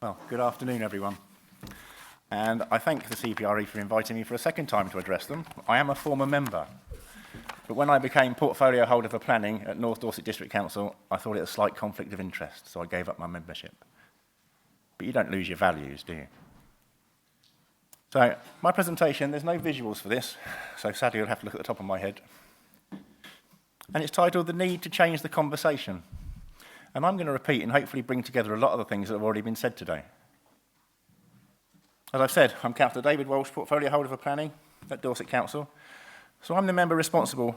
Well, good afternoon, everyone. And I thank the CPRE for inviting me for a second time to address them. I am a former member, but when I became portfolio holder for planning at North Dorset District Council, I thought it a slight conflict of interest, so I gave up my membership. But you don't lose your values, do you? So, my presentation, there's no visuals for this, so sadly you'll have to look at the top of my head. And it's titled, The Need to Change the Conversation. And I'm going to repeat and hopefully bring together a lot of the things that have already been said today. As I've said, I'm Councillor David Walsh, portfolio holder for planning at Dorset Council. So I'm the member responsible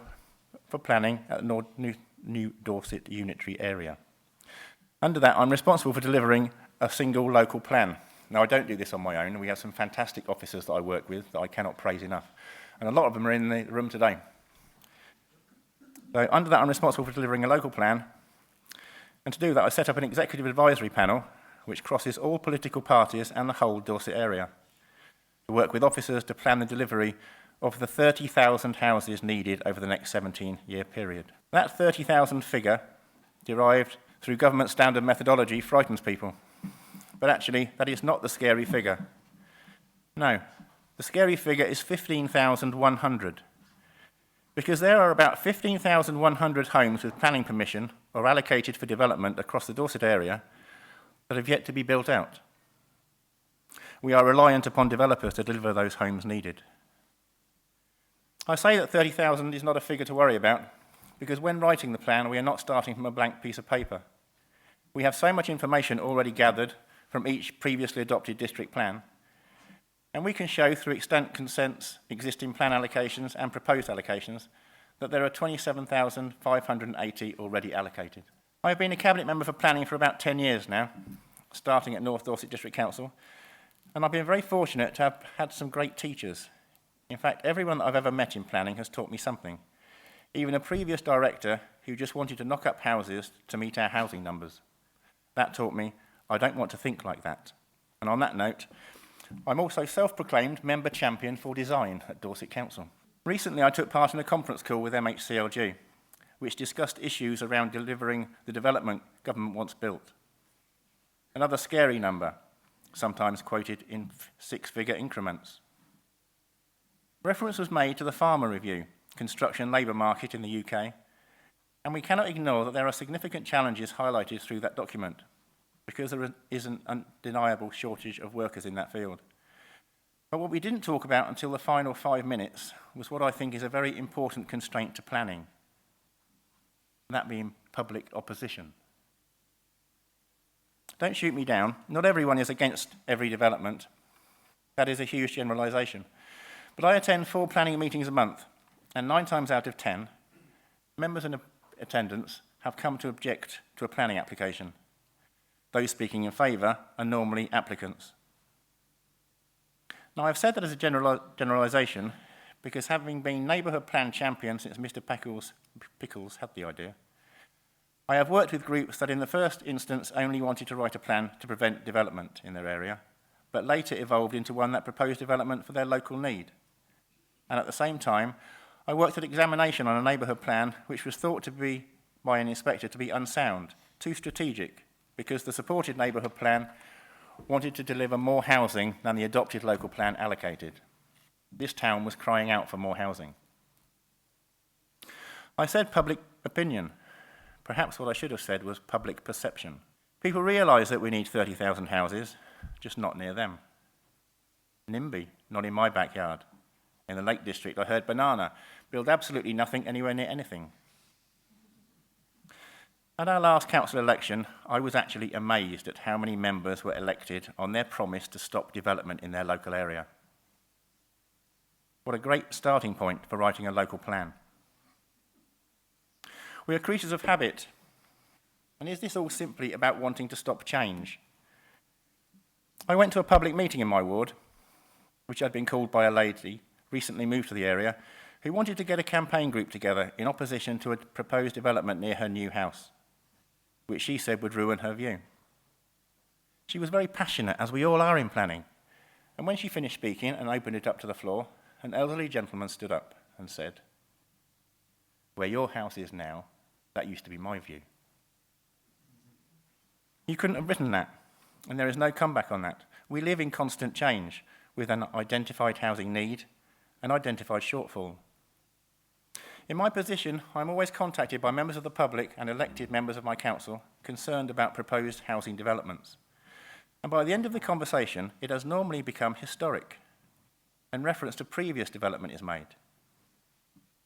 for planning at the New Dorset Unitary area. Under that, I'm responsible for delivering a single local plan. Now, I don't do this on my own. We have some fantastic officers that I work with that I cannot praise enough. And a lot of them are in the room today. So under that, I'm responsible for delivering a local plan. And to do that, I set up an executive advisory panel which crosses all political parties and the whole Dorset area to work with officers to plan the delivery of the 30,000 houses needed over the next 17-year period. That 30,000 figure, derived through government standard methodology, frightens people. But actually, that is not the scary figure. No, the scary figure is 15,100. Because there are about 15,100 homes with planning permission or allocated for development across the Dorset area that have yet to be built out. We are reliant upon developers to deliver those homes needed. I say that 30,000 is not a figure to worry about because when writing the plan, we are not starting from a blank piece of paper. We have so much information already gathered from each previously adopted district plan, and we can show through extant consents, existing plan allocations and proposed allocations that there are 27,580 already allocated. I have been a Cabinet Member for Planning for about 10 years now, starting at North Dorset District Council, and I've been very fortunate to have had some great teachers. In fact, everyone that I've ever met in planning has taught me something. Even a previous director who just wanted to knock up houses to meet our housing numbers. That taught me I don't want to think like that. And on that note, I'm also self-proclaimed member champion for design at Dorset Council. Recently, I took part in a conference call with MHCLG, which discussed issues around delivering the development government wants built. Another scary number, sometimes quoted in six-figure increments. Reference was made to the Farmer Review, construction labour market in the UK, and we cannot ignore that there are significant challenges highlighted through that document, because there is an undeniable shortage of workers in that field. But what we didn't talk about until the final 5 minutes was what I think is a very important constraint to planning, that being public opposition. Don't shoot me down. Not everyone is against every development. That is a huge generalisation. But I attend 4 planning meetings a month, and 9 times out of 10, members in attendance have come to object to a planning application. Those speaking in favour are normally applicants. Now, I've said that as a generalisation because having been neighbourhood plan champion since Mr. Pickles had the idea, I have worked with groups that in the first instance only wanted to write a plan to prevent development in their area, but later evolved into one that proposed development for their local need. And at the same time, I worked at examination on a neighbourhood plan which was thought to be, by an inspector, to be unsound, too strategic, because the supported neighbourhood plan wanted to deliver more housing than the adopted local plan allocated. This town was crying out for more housing. I said public opinion. Perhaps what I should have said was public perception. People realise that we need 30,000 houses, just not near them. NIMBY, not in my backyard. In the Lake District, I heard Banana build absolutely nothing anywhere near anything. At our last council election, I was actually amazed at how many members were elected on their promise to stop development in their local area. What a great starting point for writing a local plan. We are creatures of habit. And is this all simply about wanting to stop change? I went to a public meeting in my ward, which had been called by a lady recently moved to the area, who wanted to get a campaign group together in opposition to a proposed development near her new house, which she said would ruin her view. She was very passionate, as we all are in planning, and when she finished speaking and opened it up to the floor, an elderly gentleman stood up and said, "Where your house is now, that used to be my view." You couldn't have written that. and there is no comeback on that. We live in constant change with an identified housing need, an identified shortfall. In my position, I'm always contacted by members of the public and elected members of my council concerned about proposed housing developments. And by the end of the conversation, it has normally become historic, and reference to previous development is made.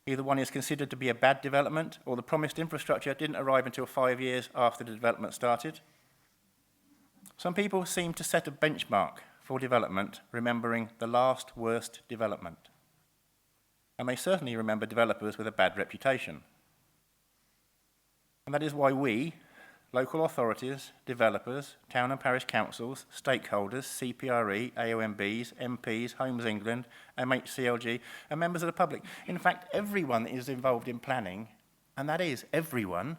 Either one is considered to be a bad development, or the promised infrastructure didn't arrive until 5 years after the development started. Some people seem to set a benchmark for development, remembering the last worst development. And they certainly remember developers with a bad reputation. And that is why we, local authorities, developers, town and parish councils, stakeholders, CPRE, AOMBs, MPs, Homes England, MHCLG, and members of the public. In fact, everyone that is involved in planning, and that is everyone,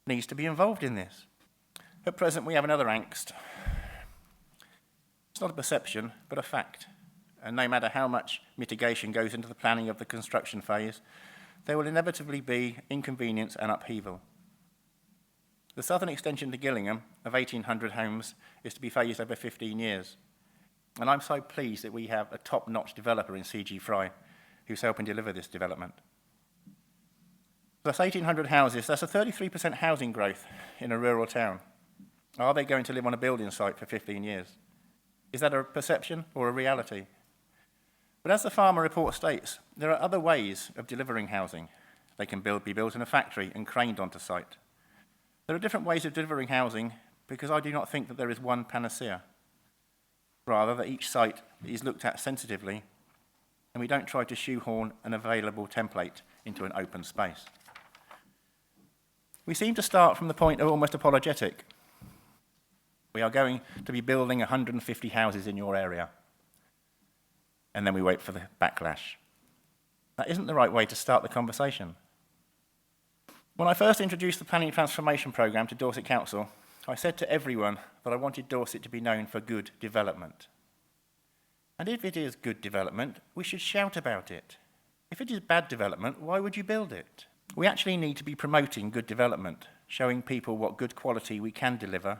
needs to be involved in this. At present, we have another angst. It's not a perception, but a fact. And no matter how much mitigation goes into the planning of the construction phase, there will inevitably be inconvenience and upheaval. The southern extension to Gillingham of 1,800 homes is to be phased over 15 years. And I'm so pleased that we have a top-notch developer in CG who's helping deliver this development. That's 1,800 houses. That's a 33% housing growth in a rural town. Are they going to live on a building site for 15 years? Is that a perception or a reality? But as the Farmer report states, there are other ways of delivering housing. They can be built in a factory and craned onto site. There are different ways of delivering housing because I do not think that there is one panacea. Rather, that each site is looked at sensitively and we don't try to shoehorn an available template into an open space. We seem to start from the point of almost apologetic. We are going to be building 150 houses in your area. And then we wait for the backlash. That isn't the right way to start the conversation. When I first introduced the Planning Transformation Programme to Dorset Council, I said to everyone that I wanted Dorset to be known for good development. And if it is good development, we should shout about it. If it is bad development, why would you build it? We actually need to be promoting good development, showing people what good quality we can deliver,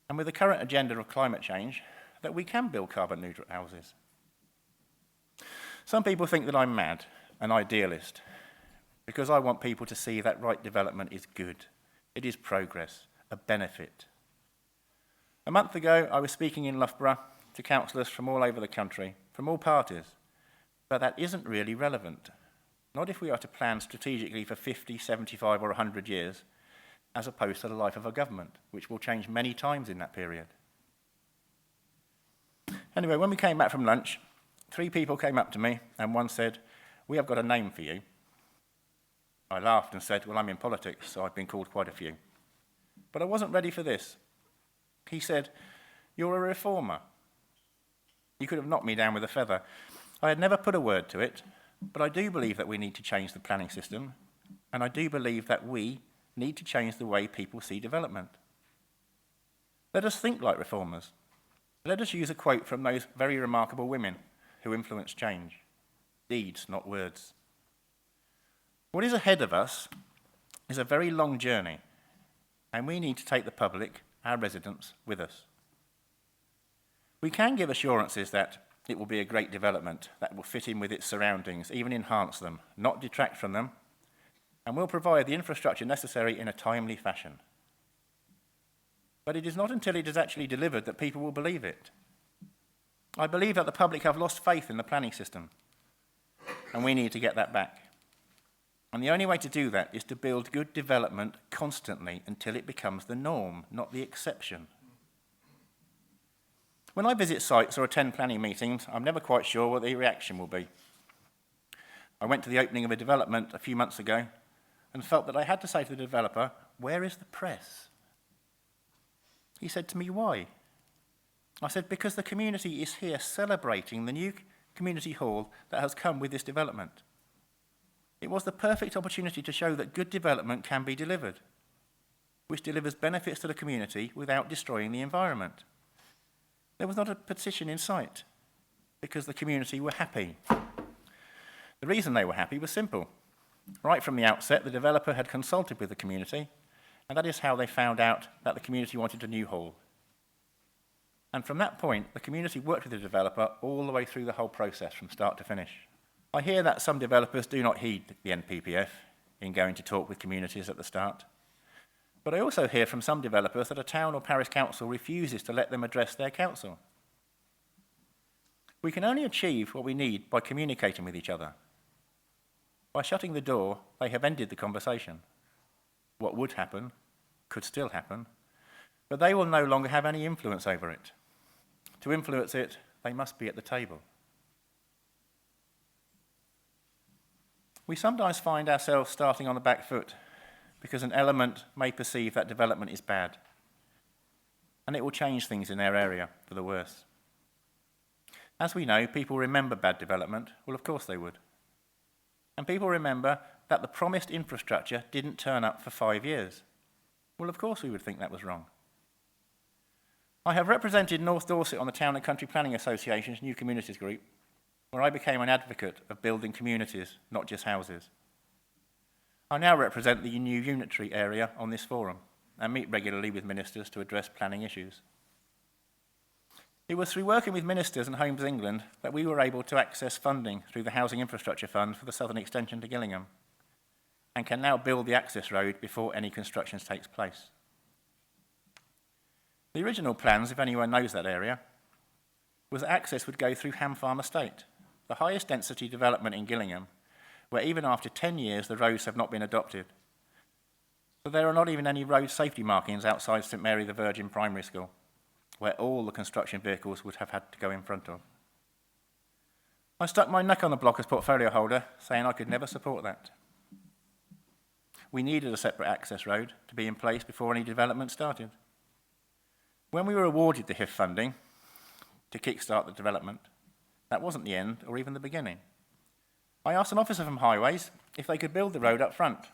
and with the current agenda of climate change, that we can build carbon neutral houses. Some people think that I'm mad, an idealist, because I want people to see that right development is good. It is progress, a benefit. A month ago, I was speaking in Loughborough to councillors from all over the country, from all parties, but that isn't really relevant. Not if we are to plan strategically for 50, 75 or 100 years, as opposed to the life of a government, which will change many times in that period. Anyway, when we came back from lunch, 3 people came up to me and one said, "We have got a name for you." I laughed and said, "Well, I'm in politics, so I've been called quite a few." But I wasn't ready for this. He said, "You're a reformer." You could have knocked me down with a feather. I had never put a word to it, but I do believe that we need to change the planning system, and I do believe that we need to change the way people see development. Let us think like reformers. Let us use a quote from those very remarkable women who influence change. Deeds, not words. What is ahead of us is a very long journey, and we need to take the public, our residents, with us. We can give assurances that it will be a great development that will fit in with its surroundings, even enhance them, not detract from them, and will provide the infrastructure necessary in a timely fashion. But it is not until it is actually delivered that people will believe it. I believe that the public have lost faith in the planning system, and we need to get that back. And the only way to do that is to build good development constantly until it becomes the norm, not the exception. When I visit sites or attend planning meetings, I'm never quite sure what the reaction will be. I went to the opening of a development a few months ago and felt that I had to say to the developer, "Where is the press?" He said to me, "Why?" I said, "Because the community is here celebrating the new community hall that has come with this development. It was the perfect opportunity to show that good development can be delivered, which delivers benefits to the community without destroying the environment. There was not a petition in sight because the community were happy. The reason they were happy was simple. Right from the outset, the developer had consulted with the community, and that is how they found out that the community wanted a new hall. And from that point, the community worked with the developer all the way through the whole process from start to finish. I hear that some developers do not heed the NPPF in going to talk with communities at the start. But I also hear from some developers that a town or parish council refuses to let them address their council. We can only achieve what we need by communicating with each other. By shutting the door, they have ended the conversation. What would happen could still happen, but they will no longer have any influence over it. To influence it, they must be at the table. We sometimes find ourselves starting on the back foot because an element may perceive that development is bad, and it will change things in their area for the worse. As we know, people remember bad development. Well, of course they would. And people remember that the promised infrastructure didn't turn up for 5 years. Well, of course we would think that was wrong. I have represented North Dorset on the Town and Country Planning Association's New Communities Group, where I became an advocate of building communities, not just houses. I now represent the new unitary area on this forum and meet regularly with ministers to address planning issues. It was through working with ministers and Homes England that we were able to access funding through the Housing Infrastructure Fund for the southern extension to Gillingham, and can now build the access road before any construction takes place. The original plans, if anyone knows that area, was that access would go through Ham Farm Estate, the highest density development in Gillingham, where even after 10 years the roads have not been adopted. So there are not even any road safety markings outside St Mary the Virgin Primary School, where all the construction vehicles would have had to go in front of. I stuck my neck on the block as portfolio holder, saying I could never support that. We needed a separate access road to be in place before any development started. When we were awarded the HIF funding to kickstart the development, that wasn't the end or even the beginning. I asked an officer from Highways if they could build the road up front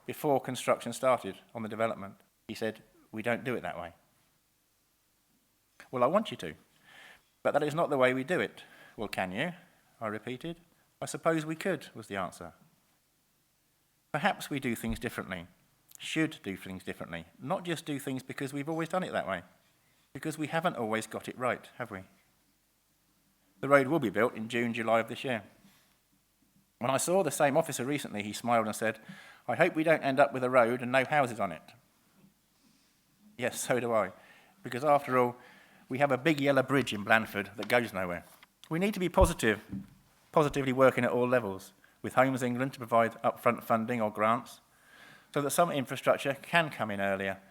before construction started on the development. He said, "We don't do it that way." "Well, I want you to, but that is not the way we do it." "Well, can you?" I repeated. "I suppose we could," was the answer. Perhaps we do things differently, should do things differently, not just do things because we've always done it that way, because we haven't always got it right, have we? The road will be built in June, July of this year. When I saw the same officer recently, he smiled and said, "I hope we don't end up with a road and no houses on it." Yes, so do I, because after all, we have a big yellow bridge in Blandford that goes nowhere. We need to be positively working at all levels, with Homes England to provide upfront funding or grants, so that some infrastructure can come in earlier.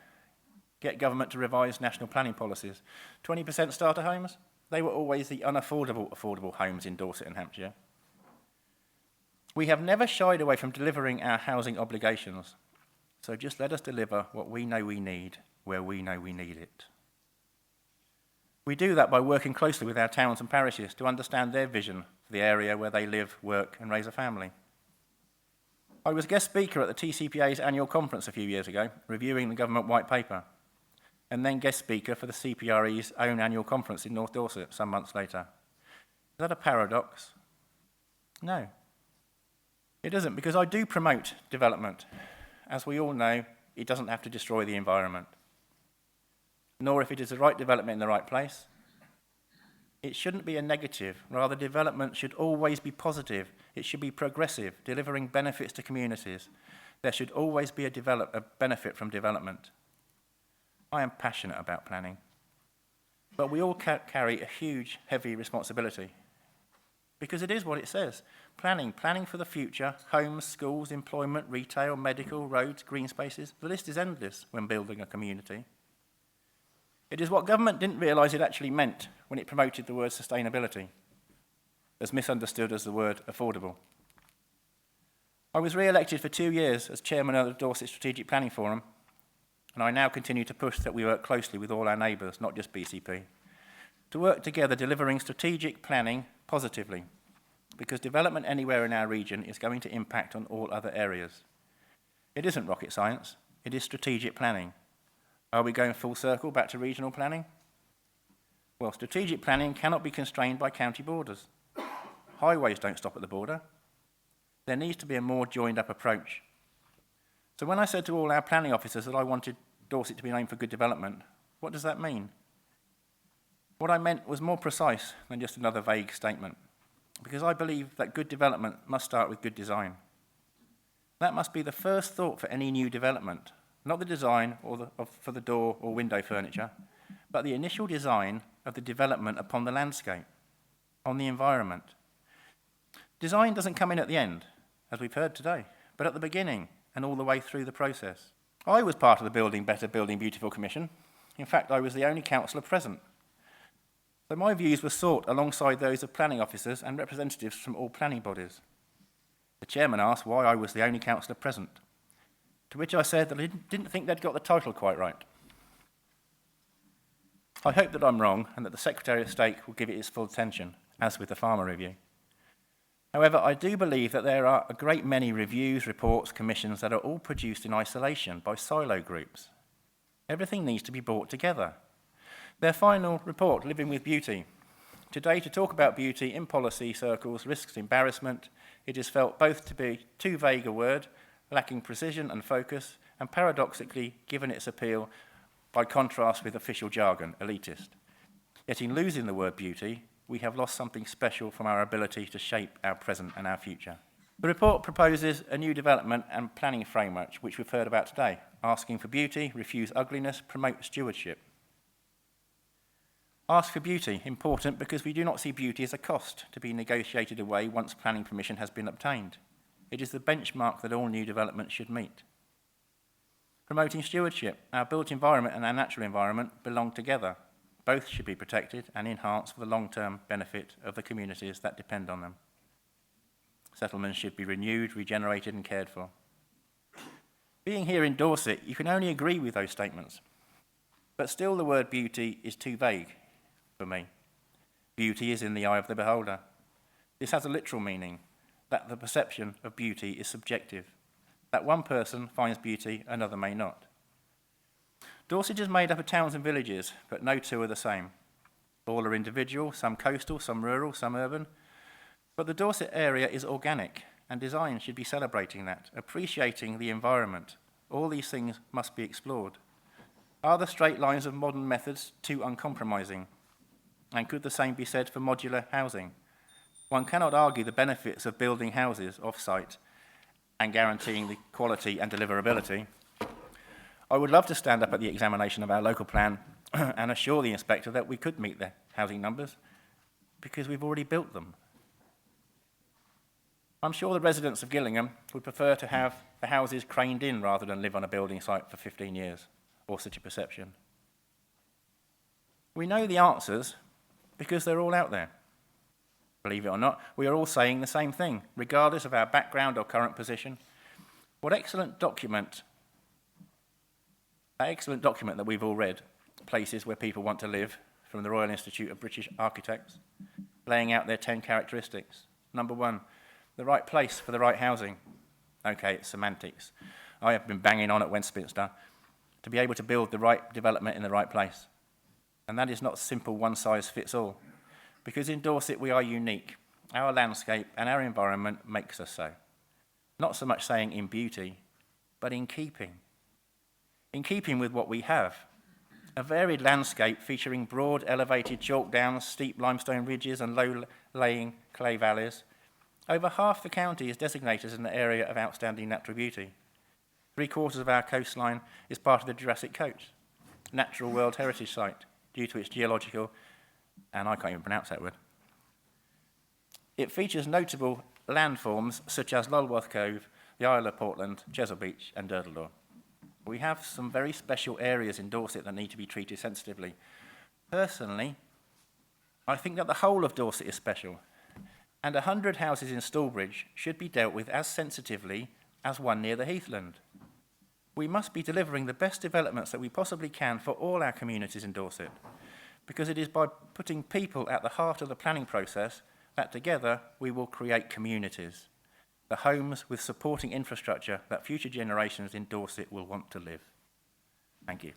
Get government to revise national planning policies. 20% starter homes, they were always the affordable homes in Dorset and Hampshire. We have never shied away from delivering our housing obligations, so just let us deliver what we know we need, where we know we need it. We do that by working closely with our towns and parishes to understand their vision for the area where they live, work and raise a family. I was guest speaker at the TCPA's annual conference a few years ago, reviewing the government white paper, and then guest speaker for the CPRE's own annual conference in North Dorset some months later. Is that a paradox? No. It isn't, because I do promote development. As we all know, it doesn't have to destroy the environment. Nor if it is the right development in the right place. It shouldn't be a negative. Rather, development should always be positive. It should be progressive, delivering benefits to communities. There should always be a benefit from development. I am passionate about planning, but we all carry a huge, heavy responsibility, because it is what it says. Planning for the future, homes, schools, employment, retail, medical, roads, green spaces. The list is endless when building a community. It is what government didn't realise it actually meant when it promoted the word sustainability, as misunderstood as the word affordable. I was re-elected for 2 years as chairman of the Dorset Strategic Planning Forum, and I now continue to push that we work closely with all our neighbours, not just BCP, to work together delivering strategic planning positively, because development anywhere in our region is going to impact on all other areas. It isn't rocket science, it is strategic planning. Are we going full circle back to regional planning? Well, strategic planning cannot be constrained by county borders. Highways don't stop at the border. There needs to be a more joined up approach. So when I said to all our planning officers that I wanted Dorset to be known for good development, what does that mean? What I meant was more precise than just another vague statement, because I believe that good development must start with good design. That must be the first thought for any new development, not the design for the door or window furniture, but the initial design of the development upon the landscape, on the environment. Design doesn't come in at the end, as we've heard today, but at the beginning and all the way through the process. I was part of the Building Better, Building Beautiful Commission. In fact, I was the only councillor present. So my views were sought alongside those of planning officers and representatives from all planning bodies. The chairman asked why I was the only councillor present, to which I said that I didn't think they'd got the title quite right. I hope that I'm wrong and that the Secretary of State will give it its full attention, as with the Farmer Review. However, I do believe that there are a great many reviews, reports, commissions that are all produced in isolation by silo groups. Everything needs to be brought together. Their final report, Living with Beauty. Today, to talk about beauty in policy circles risks embarrassment. It is felt both to be too vague a word, lacking precision and focus, and paradoxically given its appeal by contrast with official jargon, elitist. Yet in losing the word beauty, we have lost something special from our ability to shape our present and our future. The report proposes a new development and planning framework, which we've heard about today, asking for beauty, refuse ugliness, promote stewardship. Ask for beauty, important because we do not see beauty as a cost to be negotiated away once planning permission has been obtained. It is the benchmark that all new developments should meet. Promoting stewardship, our built environment and our natural environment belong together. Both should be protected and enhanced for the long-term benefit of the communities that depend on them. Settlements should be renewed, regenerated and cared for. Being here in Dorset, you can only agree with those statements. But still the word beauty is too vague for me. Beauty is in the eye of the beholder. This has a literal meaning, that the perception of beauty is subjective, that one person finds beauty, another may not. Dorset is made up of towns and villages, but no two are the same. All are individual, some coastal, some rural, some urban. But the Dorset area is organic, and design should be celebrating that, appreciating the environment. All these things must be explored. Are the straight lines of modern methods too uncompromising? And could the same be said for modular housing? One cannot argue the benefits of building houses off-site and guaranteeing the quality and deliverability. I would love to stand up at the examination of our local plan and assure the inspector that we could meet the housing numbers because we've already built them. I'm sure the residents of Gillingham would prefer to have the houses craned in rather than live on a building site for 15 years, or city perception. We know the answers because they're all out there. Believe it or not, we are all saying the same thing, regardless of our background or current position. That excellent document that we've all read, Places Where People Want to Live, from the Royal Institute of British Architects, laying out their 10 characteristics. Number 1, the right place for the right housing. Okay, it's semantics. I have been banging on at Westminster to be able to build the right development in the right place. And that is not simple one-size-fits-all, because in Dorset we are unique. Our landscape and our environment makes us so. Not so much saying in beauty, but in keeping. In keeping with what we have. A varied landscape featuring broad, elevated chalk downs, steep limestone ridges and low-lying clay valleys. Over half the county is designated as an area of outstanding natural beauty. 3/4 of our coastline is part of the Jurassic Coast, Natural World Heritage Site, due to its geological, and I can't even pronounce that word. It features notable landforms such as Lulworth Cove, the Isle of Portland, Chesil Beach and Durdledore. We have some very special areas in Dorset that need to be treated sensitively. Personally, I think that the whole of Dorset is special, and 100 houses in Stallbridge should be dealt with as sensitively as one near the Heathland. We must be delivering the best developments that we possibly can for all our communities in Dorset, because it is by putting people at the heart of the planning process that together we will create communities, the homes with supporting infrastructure that future generations in Dorset will want to live. Thank you.